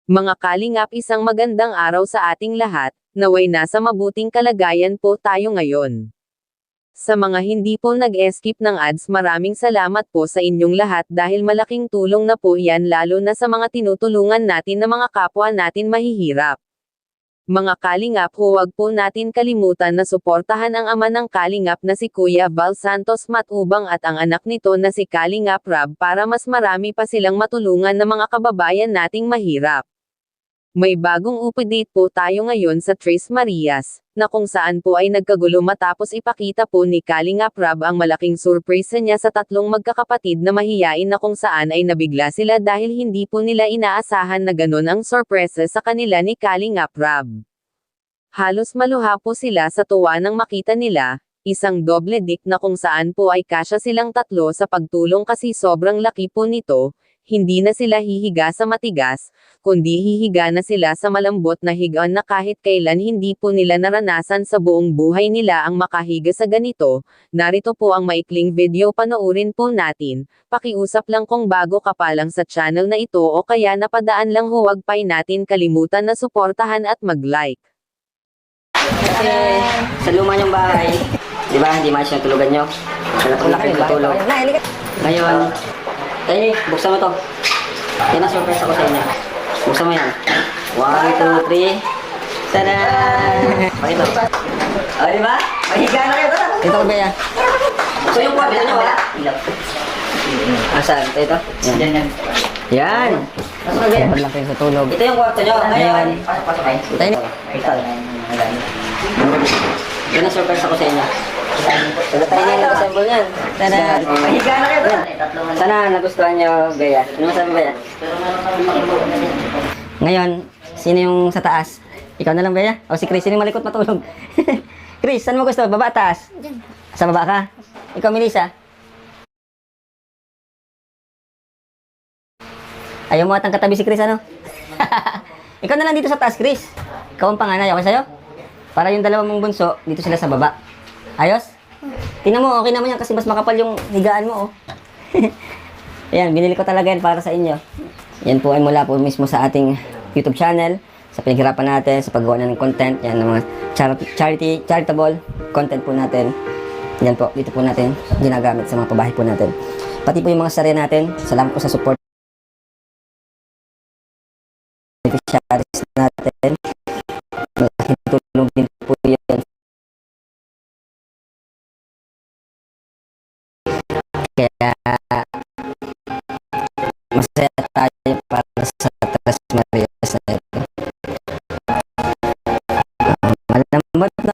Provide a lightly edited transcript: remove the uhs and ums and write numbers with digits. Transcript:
Mga kalingap, isang magandang araw sa ating lahat, naway nasa mabuting kalagayan po tayo ngayon. Sa mga hindi po nag-skip ng ads, maraming salamat po sa inyong lahat dahil malaking tulong na po yan lalo na sa mga tinutulungan natin na mga kapwa natin mahihirap. Mga kalingap, huwag po natin kalimutan na suportahan ang ama ng kalingap na si Kuya Val Santos Matubang at ang anak nito na si Kalingap Rab para mas marami pa silang matulungan na mga kababayan nating mahirap. May bagong update po tayo ngayon sa Tres Marias, na kung saan po ay nagkagulo matapos ipakita po ni Kalingap Rab ang malaking surpresa niya sa tatlong magkakapatid na mahiyain na kung saan ay nabigla sila dahil hindi po nila inaasahan na ganun ang sorpresa sa kanila ni Kalingap Rab. Halos maluha po sila sa tuwa nang makita nila, isang doble dick na kung saan po ay kasya silang tatlo sa pagtulong kasi sobrang laki po nito. Hindi na sila hihiga sa matigas, kundi hihiga na sila sa malambot na higaan na kahit kailan hindi po nila naranasan sa buong buhay nila ang makahiga sa ganito. Narito po ang maikling video, panoorin po natin. Pakiusap lang kung bago ka pa lang sa channel na ito o kaya napadaan lang, huwag pa natin kalimutan na suportahan at mag-like. Kasi sa luma niyong bahay, di ba, hindi maayos yung tulugan niyo. Kaya natulog. Ngayon, buksan mo to. Yan ang surprise ako sa inyo. Buksan mo yan. 1, 2, 3. Tada! Pakita. O, di ba? Mahiga na kayo. Ito ko ba yan? So yung kwarto nyo, ha? Asan? Ito? Yan. Yan. Malaki sa tulog. Ito yung kwarto nyo. Ngayon. Pasok kayo. Ito. Yan ang surprise ako sa inyo. Tayo na yung assemble yan. Tada! Mahiga na kayo. Sana nagustuhan nyo, Bea. Ano masabi, Bea? Ngayon, sino yung sa taas? Ikaw na lang, Bea? O si Chris, sino yung malikot matulog? Chris, saan mo gusto? Baba, taas? Diyan. Sa baba ka? Ikaw, Melissa? Ayaw mo atang katabi si Chris, ano? Ikaw na lang dito sa taas, Chris. Ikaw ang panganay, okay sa'yo? Para yung dalawa mong bunso, dito sila sa baba. Ayos? Tingnan mo, okay naman yan kasi mas makapal yung higaan mo, oh. Ayan, binili ko talaga yan para sa inyo. Yan po ay mula po mismo sa ating YouTube channel. Sa pinaghirapan natin, sa paggawa ng content. Yan, ng mga charitable content po natin. Yan po, dito po natin ginagamit sa mga pabahay po natin. Pati po yung mga sarya natin. Salamat po sa support beneficiaries natin. Malaking tulong din po yan. Kaya masaya tayo para sa Tres Marias na ito. Malambot